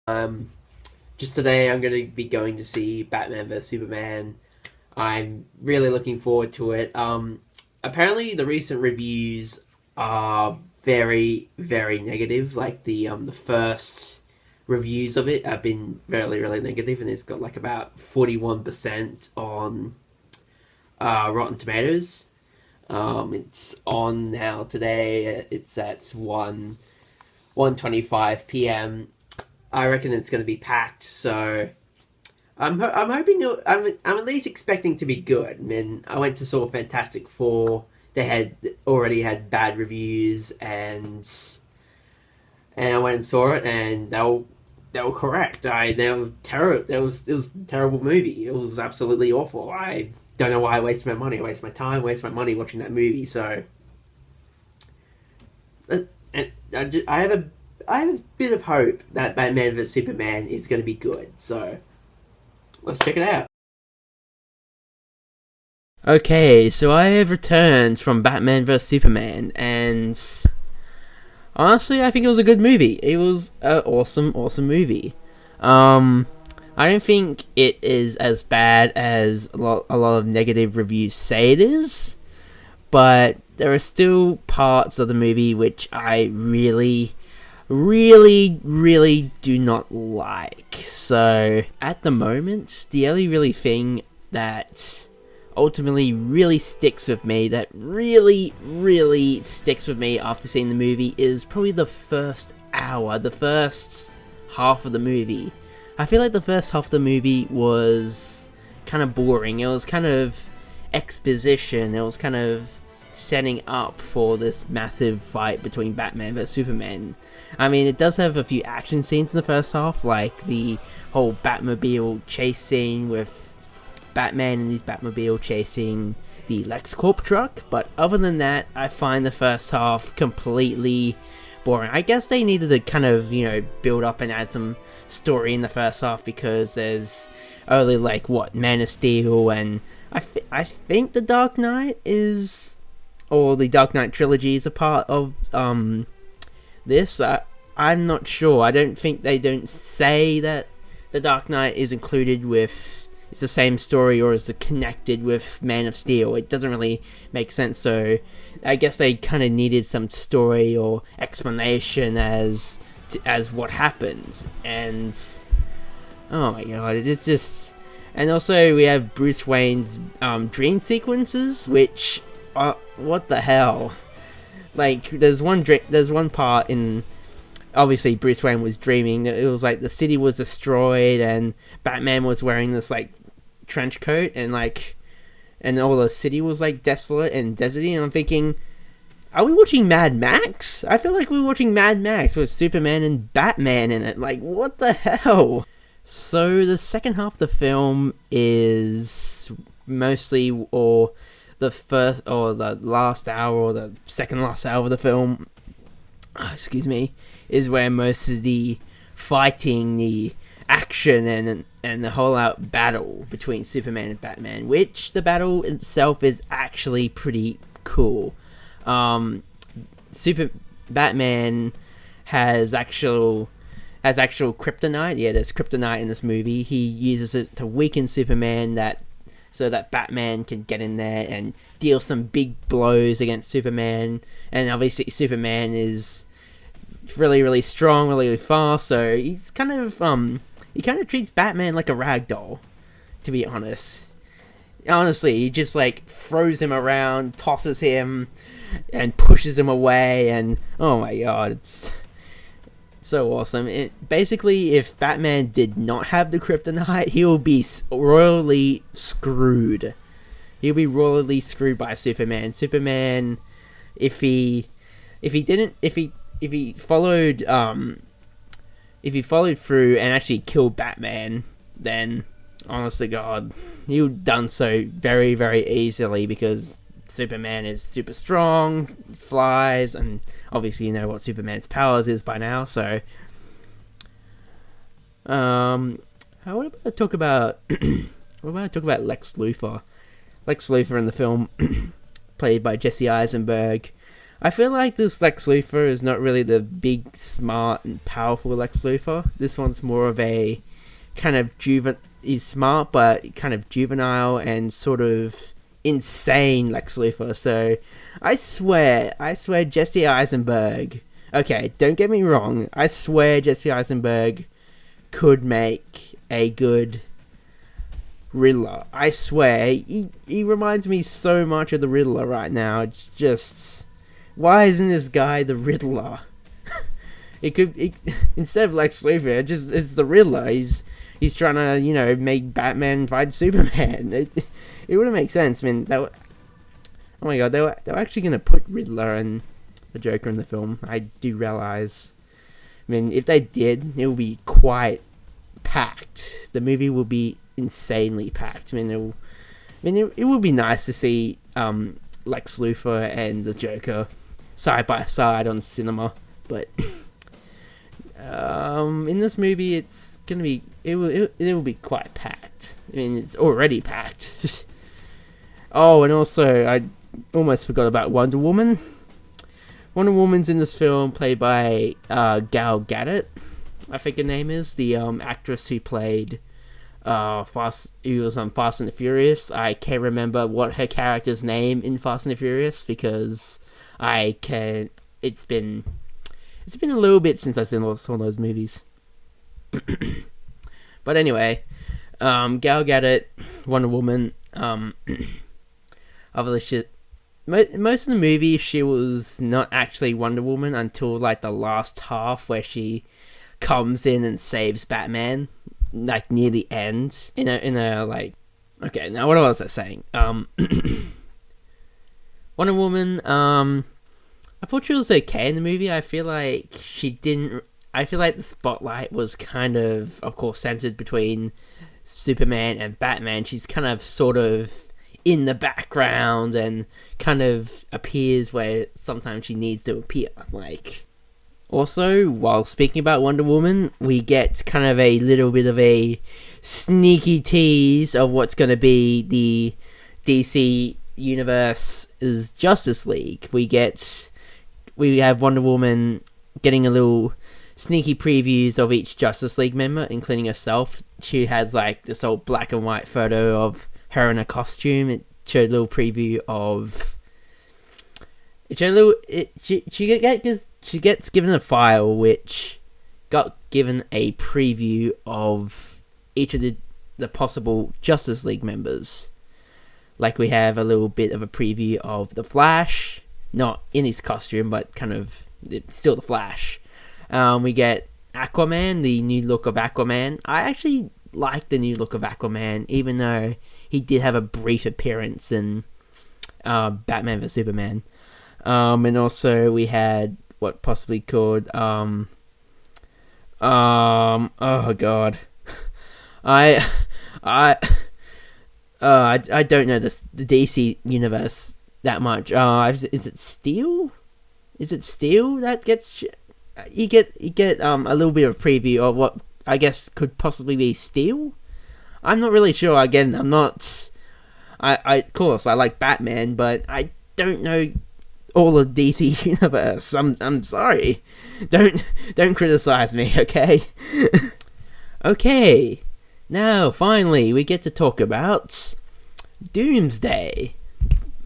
Um, just today, I'm going to be going to see Batman vs Superman. I'm really looking forward to it. Apparently, the recent reviews are very, very negative. Like the first reviews of it have been really, really negative, and it's got like about 41% on Rotten Tomatoes. It's on now today. It's at 1:25 p.m. I reckon it's going to be packed. So I'm hoping I'm at least expecting to be good. I mean, I went to saw Fantastic Four. They had already had bad reviews, and I went and saw it, and they were correct. They were terrible. It was a terrible movie. It was absolutely awful. I don't know why I wasted my money. I wasted my time, wasted my money watching that movie. So, and I have a bit of hope that Batman vs Superman is going to be good. So let's check it out. Okay, so I have returned from Batman vs Superman, and honestly, I think it was a good movie. It was an awesome, awesome movie. Um, I don't think it is as bad as a lot of negative reviews say it is, but there are still parts of the movie which I really, really, really do not like. So, at the moment, the only really thing that ultimately really sticks with me, that really, really sticks with me after seeing the movie, is probably the first hour, the first half of the movie. I feel like the first half of the movie was kind of boring. It was kind of exposition. It was kind of setting up for this massive fight between Batman vs Superman. I mean, it does have a few action scenes in the first half, like the whole Batmobile chase scene with Batman and his Batmobile chasing the LexCorp truck, but other than that, I find the first half completely boring. I guess they needed to kind of, build up and add some story in the first half because there's only Man of Steel, and I think the Dark Knight is, or the Dark Knight trilogy is a part of this. I'm not sure. I don't say that the Dark Knight is included with, it's the same story or is it connected with Man of Steel. It doesn't really make sense, so I guess they kind of needed some story or explanation as what happens. And oh my god, it's just, and also we have Bruce Wayne's dream sequences, which what the hell? Like there's one part in, obviously Bruce Wayne was dreaming. It was like the city was destroyed and Batman was wearing this trench coat, and all the city was desolate and deserty, and I'm thinking, are we watching Mad Max? I feel like we're watching Mad Max with Superman and Batman in it. What the hell? So the second half of the film is mostly, or the first, or the last hour, or the second last hour of the film, excuse me, is where most of the fighting, the action, and the whole out battle between Superman and Batman, which the battle itself is actually pretty cool. Super Batman has actual kryptonite. Yeah, there's kryptonite in this movie. He uses it to weaken Superman, so that Batman can get in there and deal some big blows against Superman. And obviously Superman is really, really strong, really, really fast, so he's kind of treats Batman like a rag doll, to be honest. Honestly, he just throws him around, tosses him, and pushes him away, and oh my god, it's so awesome. Basically, if Batman did not have the kryptonite, he will be royally screwed. He'll be royally screwed by Superman. Superman, if he followed through and actually killed Batman, then honestly god, he would have done so very, very easily, because Superman is super strong, flies, and obviously you know what Superman's powers is by now. So what about I talk about Lex Luthor? Lex Luthor in the film, played by Jesse Eisenberg. I feel like this Lex Luthor is not really the big, smart, and powerful Lex Luthor. This one's more of a kind of he's smart, but kind of juvenile and sort of insane Lex Luthor. So I swear, Jesse Eisenberg. Okay, don't get me wrong. I swear Jesse Eisenberg could make a good Riddler. I swear, he reminds me so much of the Riddler right now. It's just, why isn't this guy the Riddler? Instead of Lex Luthor, it's the Riddler. He's trying to, make Batman fight Superman. It wouldn't make sense. I mean, oh my god, they were actually gonna put Riddler and the Joker in the film. I do realize. I mean, if they did, it will be quite packed. The movie will be insanely packed. I mean, it would be nice to see Lex Luthor and the Joker side by side on cinema, but in this movie, it's gonna be it will be quite packed. I mean, it's already packed. Oh, and also I almost forgot about Wonder Woman. Wonder Woman's in this film, played by Gal Gadot, I think her name is, the actress who played who was on Fast and the Furious. I can't remember what her character's name in Fast and the Furious because it's been a little bit since I saw those movies. But anyway, Gal Gadot, Wonder Woman. Obviously, most of the movie she was not actually Wonder Woman until like the last half, where she comes in and saves Batman, like near the end. In a like, okay, now what was I saying? Wonder Woman. I thought she was okay in the movie. I feel like the spotlight was kind of course, centered between Superman and Batman. She's kind of sort of in the background and kind of appears where sometimes she needs to appear. Like, also, while speaking about Wonder Woman, we get kind of a little bit of a sneaky tease of what's going to be the DC Universe's Justice League. We have Wonder Woman getting a little sneaky previews of each Justice League member, including herself. She has like this old black and white photo of her in a costume. It showed a little preview of. She gets given a file which got given a preview of each of the possible Justice League members. Like, we have a little bit of a preview of the Flash, not in his costume, but kind of it's still the Flash. We get Aquaman, the new look of Aquaman. I actually like the new look of Aquaman, even though he did have a brief appearance in Batman vs Superman. And also we had what possibly called oh god, I don't know the DC universe that much. Is it Steel? Is it Steel that gets you get a little bit of a preview of what I guess could possibly be Steel? I'm not really sure. Again, I'm not. I of course I like Batman, but I don't know all of DC universe. I'm sorry. Don't criticize me, okay? Okay. Now finally we get to talk about Doomsday,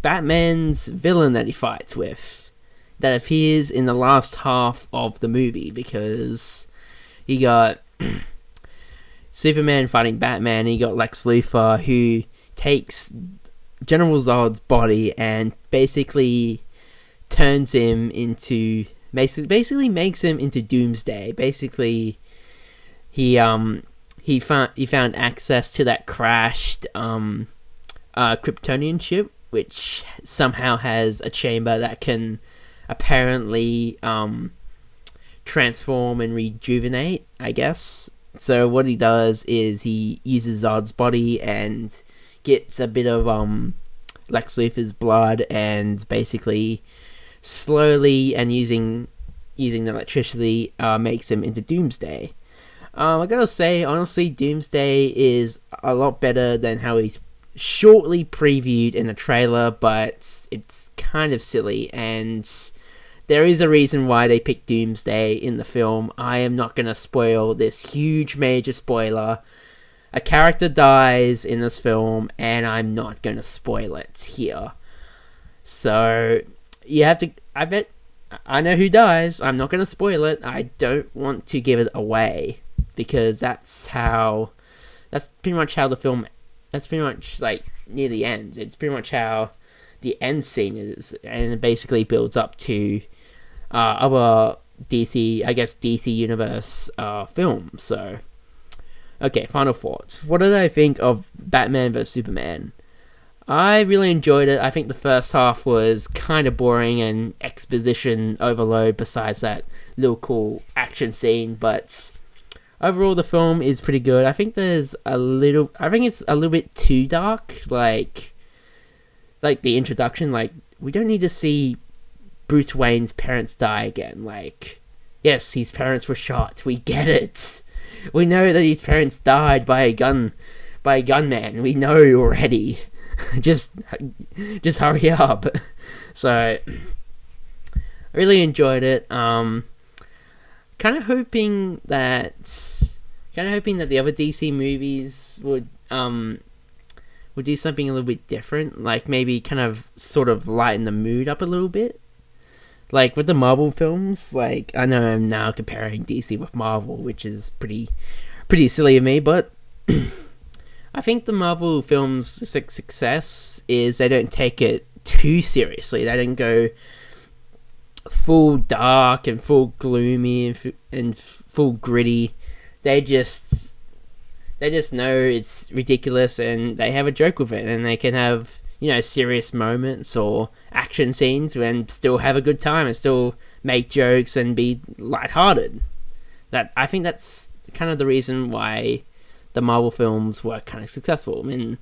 Batman's villain that he fights with, that appears in the last half of the movie, because you got Superman fighting Batman, and you got Lex Luthor, who takes General Zod's body and basically turns him into basically makes him into Doomsday. Basically, he found access to that crashed Kryptonian ship, which somehow has a chamber that can apparently transform and rejuvenate, I guess. So what he does is he uses Zod's body and gets a bit of Lex Luthor's blood, and basically slowly and using the electricity makes him into Doomsday. I gotta say, honestly, Doomsday is a lot better than how he's shortly previewed in the trailer, but it's kind of silly, and there is a reason why they picked Doomsday in the film. I am not going to spoil this huge major spoiler. A character dies in this film, and I'm not going to spoil it here. So, you have to... I know who dies. I'm not going to spoil it. I don't want to give it away, because that's pretty much how the film... That's pretty much, like, near the end. It's pretty much how the end scene is, and it basically builds up to other DC Universe films. So, okay, final thoughts. What did I think of Batman vs Superman? I really enjoyed it. I think the first half was kind of boring and exposition overload besides that little cool action scene, but overall the film is pretty good. I think it's a little bit too dark, like the introduction. Like, we don't need to see Bruce Wayne's parents die again. Like, yes, his parents were shot. We get it. We know that his parents died by a gunman. We know already. just hurry up. So, I really enjoyed it. Kind of hoping that the other DC movies would do something a little bit different, like maybe kind of sort of lighten the mood up a little bit. Like with the Marvel films, like, I know I'm now comparing DC with Marvel, which is pretty silly of me, but I think the Marvel films' success is they don't take it too seriously. They don't go full dark and full gloomy and full gritty. They just know it's ridiculous, and they have a joke with it, and they can have, serious moments or action scenes and still have a good time and still make jokes and be lighthearted. I think that's kind of the reason why the Marvel films were kind of successful. I mean,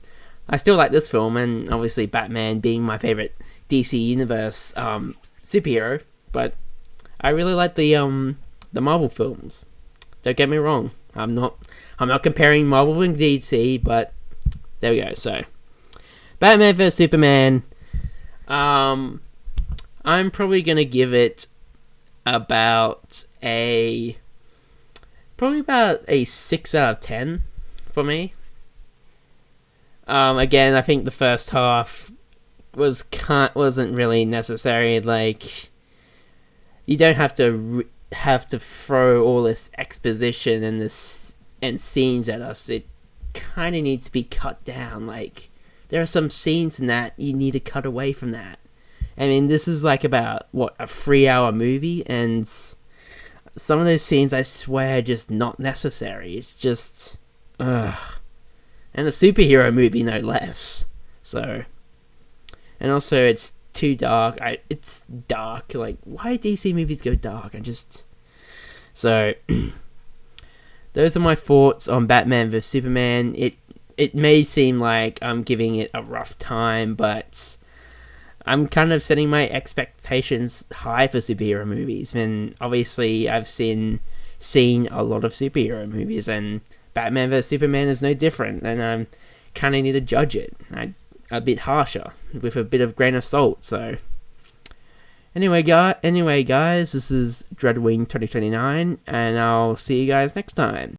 I still like this film, and obviously Batman being my favorite DC Universe superhero, but I really like the Marvel films. Don't get me wrong. I'm not comparing Marvel and DC, but there we go. So, Batman vs Superman. I'm probably gonna give it about a 6 out of 10 for me. Again, I think the first half wasn't really necessary. Like, you don't have to throw all this exposition and scenes at us. It kind of needs to be cut down. Like, there are some scenes in that you need to cut away from that. I mean, this is like about a 3-hour movie, and some of those scenes, I swear, are just not necessary. It's just, ugh. And a superhero movie, no less. So, and also it's too dark. It's dark. Like, why DC movies go dark? So, those are my thoughts on Batman vs Superman. It may seem like I'm giving it a rough time, but I'm kind of setting my expectations high for superhero movies. And obviously, I've seen a lot of superhero movies, and Batman vs Superman is no different. And I kind of need to judge it a bit harsher, with a bit of grain of salt. So, anyway, guys, this is Dreadwing 2029, and I'll see you guys next time.